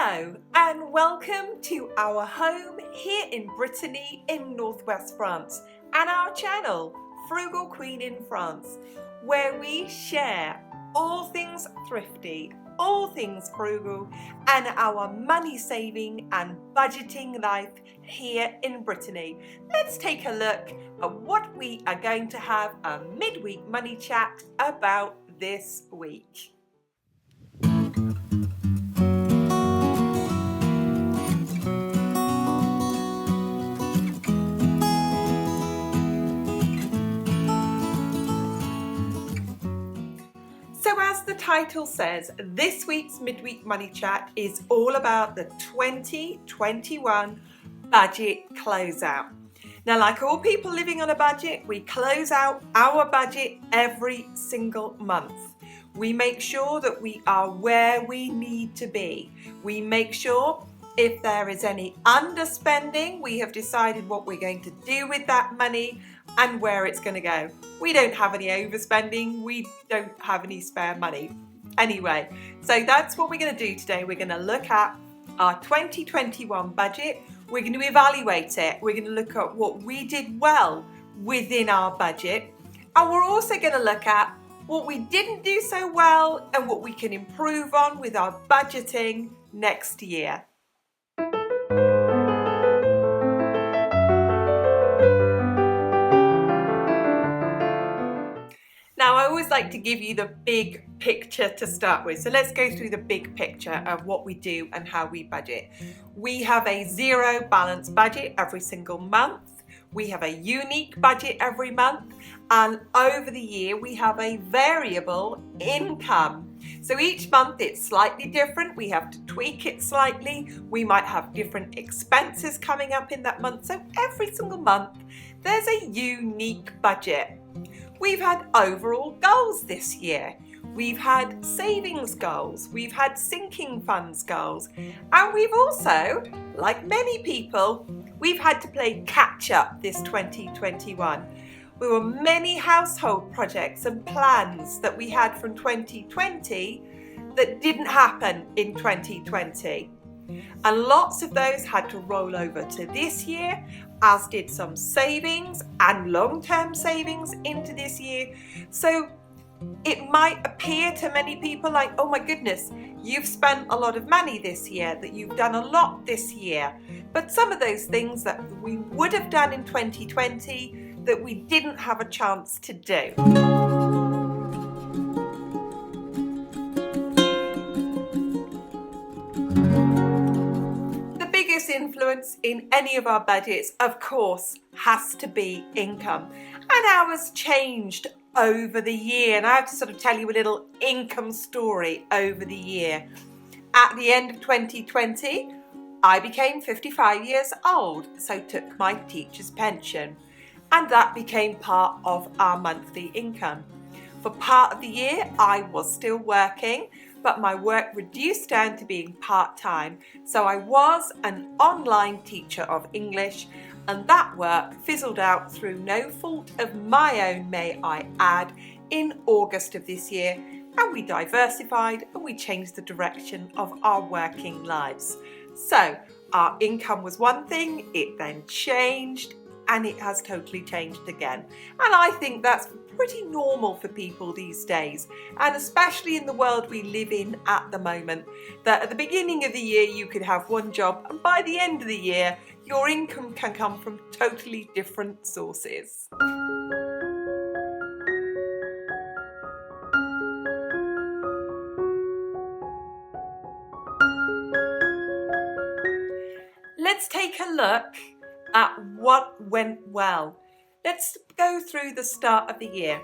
Hello and welcome to our home here in Brittany in northwest France and our channel Frugal Queen in France, where we share all things thrifty, all things frugal and our money saving and budgeting life here in Brittany. Let's take a look at what we are going to have a midweek money chat about this week. So as the title says, this week's midweek money chat is all about the 2021 budget closeout. Now, like all people living on a budget, we close out our budget every single month. We make sure that we are where we need to be. We make sure if there is any underspending, we have decided what we're going to do with that money and where it's going to go. We don't have any overspending, we don't have any spare money. Anyway, so that's what we're going to do today. We're going to look at our 2021 budget. We're going to evaluate it. We're going to look at what we did well within our budget. And we're also going to look at what we didn't do so well and what we can improve on with our budgeting next year. Now, I always like to give you the big picture to start with. So let's go through the big picture of what we do and how we budget. We have a zero balance budget every single month. We have a unique budget every month. And over the year, we have a variable income. So each month it's slightly different. We have to tweak it slightly. We might have different expenses coming up in that month. So every single month, there's a unique budget. We've had overall goals this year. We've had savings goals, we've had sinking funds goals, and we've also, like many people, we've had to play catch up this 2021. There were many household projects and plans that we had from 2020 that didn't happen in 2020. And lots of those had to roll over to this year, as did some savings and long-term savings into this year. So it might appear to many people like, oh my goodness, you've spent a lot of money this year, that you've done a lot this year. But some of those things that we would have done in 2020 that we didn't have a chance to do. Influence in any of our budgets, of course, has to be income, and ours changed over the year. And I have to sort of tell you a little income story over the year. At the end of 2020, I became 55 years old, so took my teacher's pension, and that became part of our monthly income. For part of the year, I was still working, but my work reduced down to being part-time. So I was an online teacher of English, and that work fizzled out through no fault of my own, may I add, in August of this year, and we diversified and we changed the direction of our working lives. So our income was one thing, it then changed, and it has totally changed again. And I think that's pretty normal for people these days, and especially in the world we live in at the moment, that at the beginning of the year you could have one job, and by the end of the year your income can come from totally different sources. Let's take a look at what went well. Let's go through the start of the year.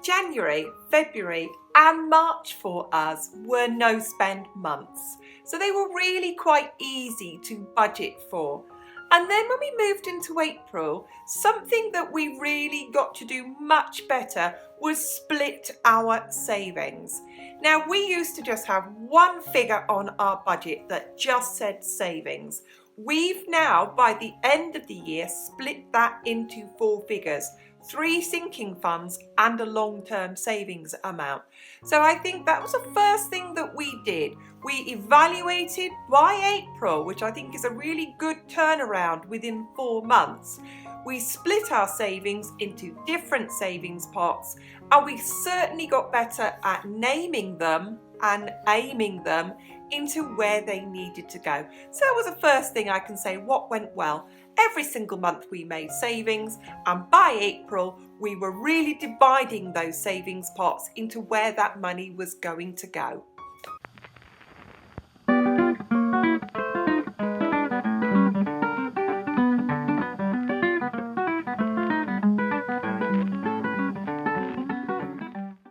January, February and March for us were no spend months. So they were really quite easy to budget for. And then when we moved into April, something that we really got to do much better was split our savings. Now, we used to just have one figure on our budget that just said savings. We've now, by the end of the year, split that into 4 figures, 3 sinking funds and a long-term savings amount. So I think that was the first thing that we did. We evaluated by April, which I think is a really good turnaround within 4 months. We split our savings into different savings pots, and we certainly got better at naming them and aiming them into where they needed to go. So that was the first thing I can say what went well. Every single month we made savings, and by April we were really dividing those savings pots into where that money was going to go.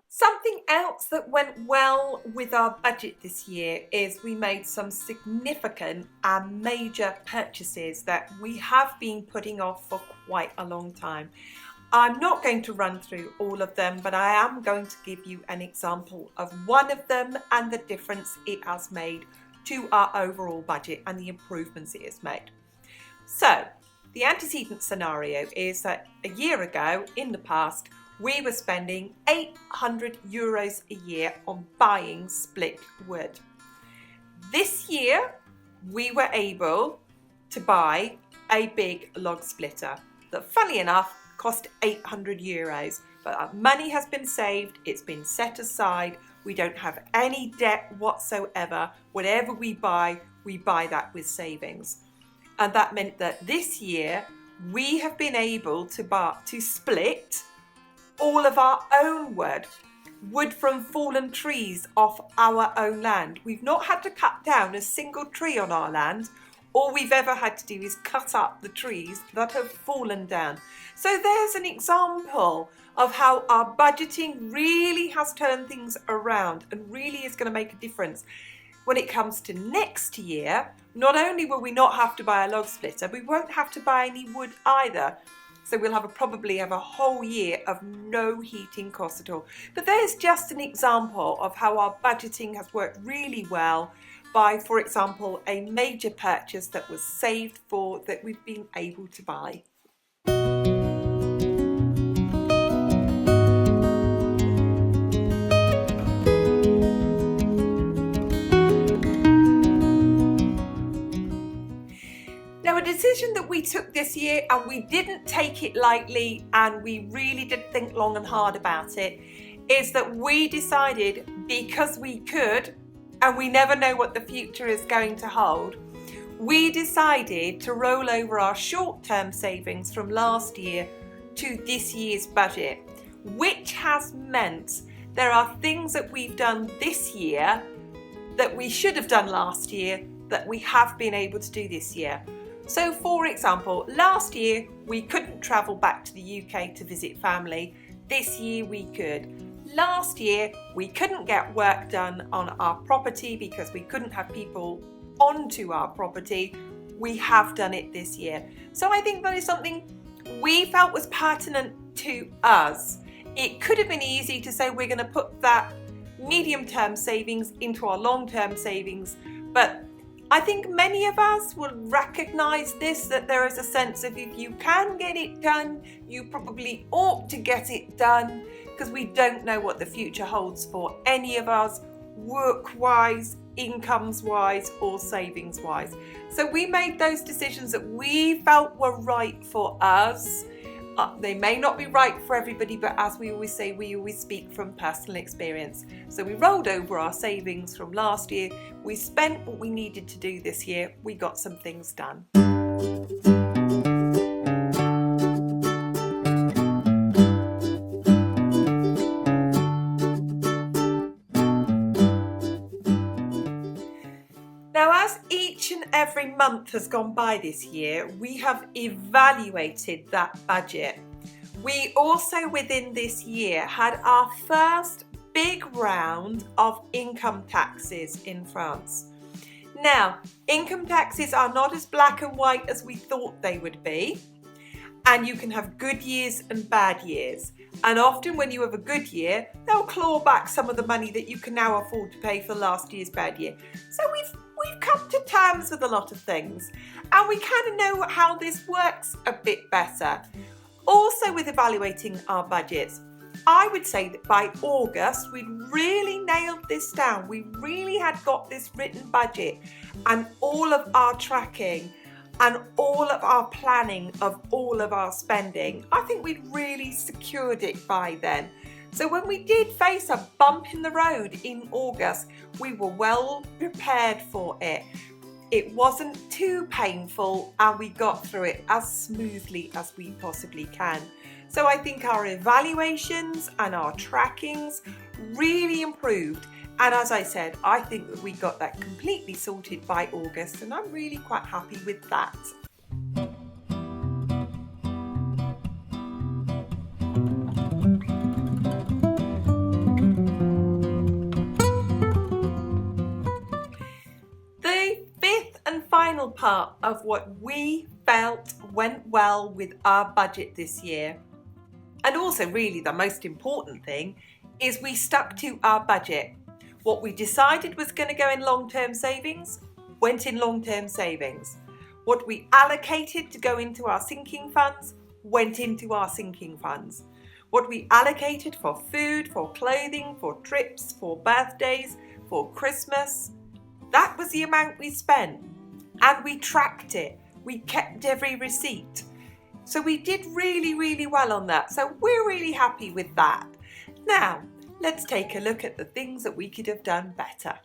Something else that went well with our budget this year is we made some significant and major purchases that we have been putting off for quite a long time. I'm not going to run through all of them, but I am going to give you an example of one of them and the difference it has made to our overall budget and the improvements it has made. So, the antecedent scenario is that a year ago, in the past, we were spending €800 a year on buying split wood. This year, we were able to buy a big log splitter that, funny enough, cost €800. But our money has been saved, it's been set aside, we don't have any debt whatsoever. Whatever we buy that with savings. And that meant that this year, we have been able to split all of our own wood from fallen trees off our own land. We've not had to cut down a single tree on our land. All we've ever had to do is cut up the trees that have fallen down. So there's an example of how our budgeting really has turned things around and really is going to make a difference. When it comes to next year, not only will we not have to buy a log splitter, we won't have to buy any wood either. So we'll probably have a whole year of no heating costs at all. But there's just an example of how our budgeting has worked really well by, for example, a major purchase that was saved for that we've been able to buy. Now, a decision that we took this year, and we didn't take it lightly, and we really did think long and hard about it, is that we decided, because we could, and we never know what the future is going to hold, we decided to roll over our short-term savings from last year to this year's budget, which has meant there are things that we've done this year that we should have done last year that we have been able to do this year. So, for example, last year we couldn't travel back to the UK to visit family. This year we could. Last year we couldn't get work done on our property because we couldn't have people onto our property. We have done it this year. So I think that is something we felt was pertinent to us. It could have been easy to say we're going to put that medium-term savings into our long-term savings, but I think many of us will recognise this, that there is a sense of if you can get it done, you probably ought to get it done, because we don't know what the future holds for any of us, work-wise, incomes-wise, or savings-wise. So we made those decisions that we felt were right for us. They may not be right for everybody, but as we always say, we always speak from personal experience. So we rolled over our savings from last year. We spent what we needed to do this year. We got some things done. Now, as each and every month has gone by this year, we have evaluated that budget. We also, within this year, had our first big round of income taxes in France. Now, income taxes are not as black and white as we thought they would be, and you can have good years and bad years. And often when you have a good year, they'll claw back some of the money that you can now afford to pay for last year's bad year. So we've come to terms with a lot of things, and we kind of know how this works a bit better. Also, with evaluating our budgets, I would say that by August, we'd really nailed this down. We really had got this written budget and all of our tracking and all of our planning of all of our spending. I think we'd really secured it by then. So when we did face a bump in the road in August, we were well prepared for it. It wasn't too painful and we got through it as smoothly as we possibly can. So I think our evaluations and our trackings really improved. And as I said, I think that we got that completely sorted by August, and I'm really quite happy with that. The fifth and final part of what we felt went well with our budget this year, and also really the most important thing, is we stuck to our budget. What we decided was going to go in long-term savings went in long-term savings. What we allocated to go into our sinking funds went into our sinking funds. What we allocated for food, for clothing, for trips, for birthdays, for Christmas, that was the amount we spent. And we tracked it. We kept every receipt. So we did really, really well on that. So we're really happy with that. Now, let's take a look at the things that we could have done better.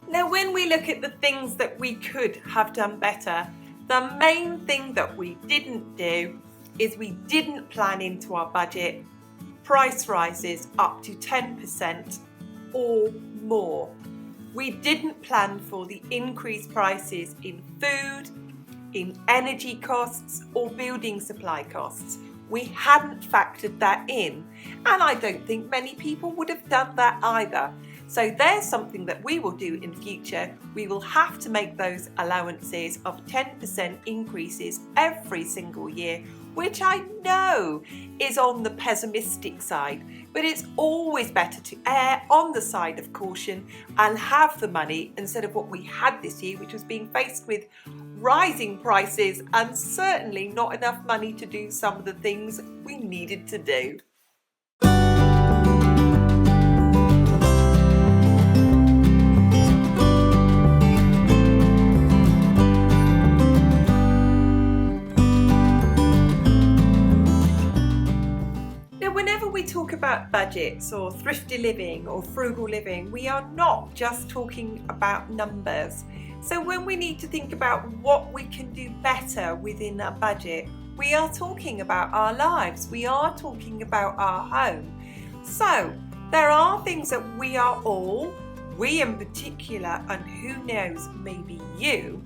Now, when we look at the things that we could have done better, the main thing that we didn't do is we didn't plan into our budget price rises up to 10% or more. We didn't plan for the increased prices in food, in energy costs or building supply costs. We hadn't factored that in, and I don't think many people would have done that either. So there's something that we will do in future. We will have to make those allowances of 10% increases every single year, which I know is on the pessimistic side, but it's always better to err on the side of caution and have the money instead of what we had this year, which was being faced with rising prices and certainly not enough money to do some of the things we needed to do. We talk about budgets or thrifty living or frugal living, we are not just talking about numbers. So when we need to think about what we can do better within our budget, we are talking about our lives, we are talking about our home. So there are things that we in particular, and who knows, maybe you,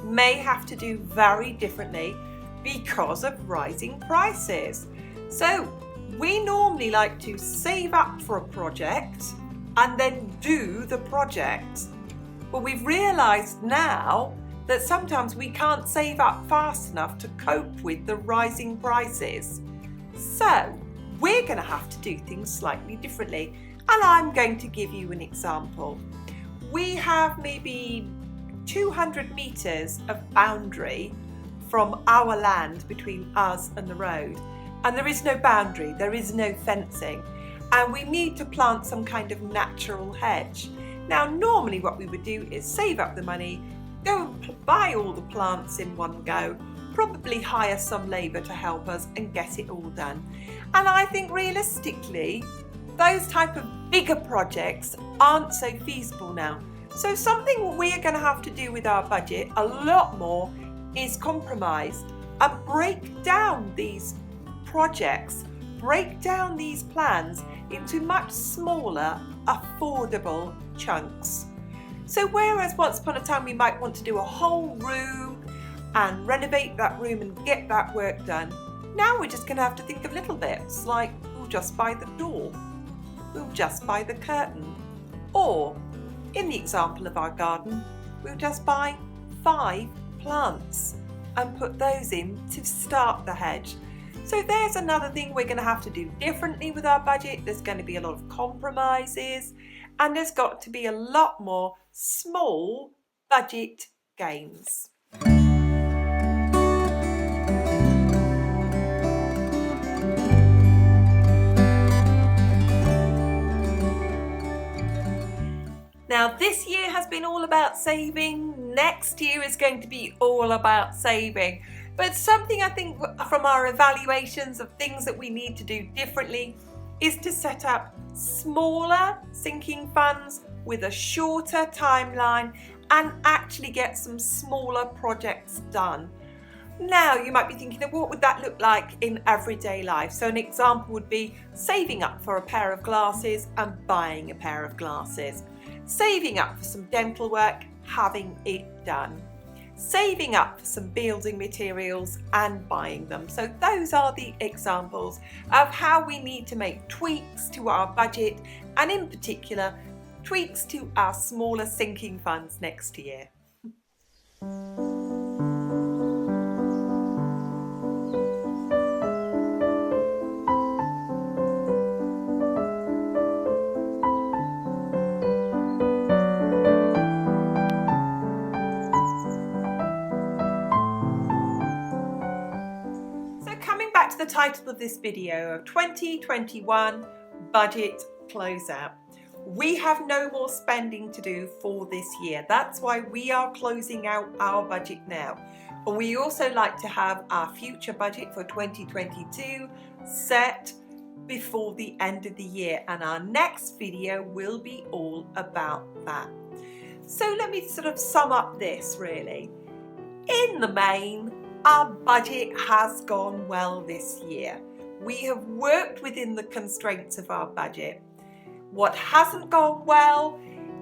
may have to do very differently because of rising prices. So we normally like to save up for a project and then do the project. But we've realised now that sometimes we can't save up fast enough to cope with the rising prices. So we're going to have to do things slightly differently. And I'm going to give you an example. We have maybe 200 metres of boundary from our land between us and the road. And there is no boundary, there is no fencing, and we need to plant some kind of natural hedge. Now, normally what we would do is save up the money, go and buy all the plants in one go, probably hire some labour to help us and get it all done. And I think realistically, those type of bigger projects aren't so feasible now. So something we are going to have to do with our budget a lot more is compromise and break down these projects, break down these plans into much smaller, affordable chunks. So whereas once upon a time we might want to do a whole room and renovate that room and get that work done, now we're just going to have to think of little bits like we'll just buy the door, we'll just buy the curtain, or in the example of our garden, we'll just buy 5 plants and put those in to start the hedge. So there's another thing we're going to have to do differently with our budget. There's going to be a lot of compromises, and there's got to be a lot more small budget gains. Now this year has been all about saving, next year is going to be all about saving. But something I think from our evaluations of things that we need to do differently is to set up smaller sinking funds with a shorter timeline and actually get some smaller projects done. Now you might be thinking of what would that look like in everyday life. So an example would be saving up for a pair of glasses and buying a pair of glasses. Saving up for some dental work, having it done. Saving up for some building materials and buying them. So those are the examples of how we need to make tweaks to our budget, and in particular tweaks to our smaller sinking funds next year. Back to the title of this video of 2021 Budget Closeout. We have no more spending to do for this year. That's why we are closing out our budget now. And we also like to have our future budget for 2022 set before the end of the year. And our next video will be all about that. So let me sort of sum up this really. In the main, our budget has gone well this year. We have worked within the constraints of our budget. What hasn't gone well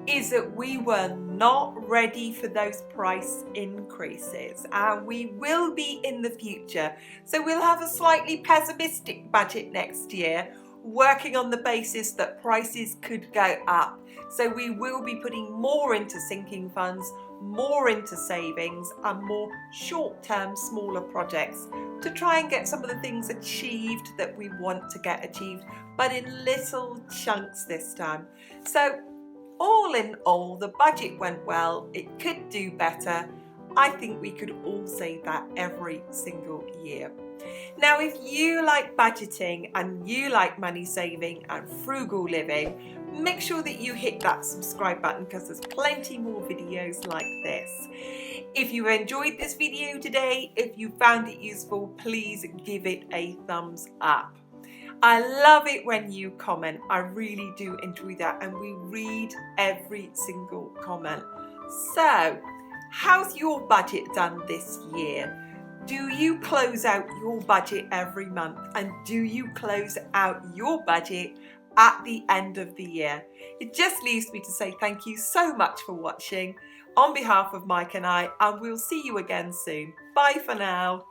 is that we were not ready for those price increases, and we will be in the future. So we'll have a slightly pessimistic budget next year, working on the basis that prices could go up. So we will be putting more into sinking funds, more into savings, and more short-term smaller projects to try and get some of the things achieved that we want to get achieved, but in little chunks this time. So all in all, the budget went well. It could do better. I think we could all say that every single year. Now, if you like budgeting and you like money saving and frugal living, make sure that you hit that subscribe button because there's plenty more videos like this. If you enjoyed this video today, if you found it useful, please give it a thumbs up. I love it when you comment. I really do enjoy that, and we read every single comment. So, how's your budget done this year? Do you close out your budget every month, and do you close out your budget at the end of the year? It just leaves me to say thank you so much for watching on behalf of Mike and I, and we'll see you again soon. Bye for now.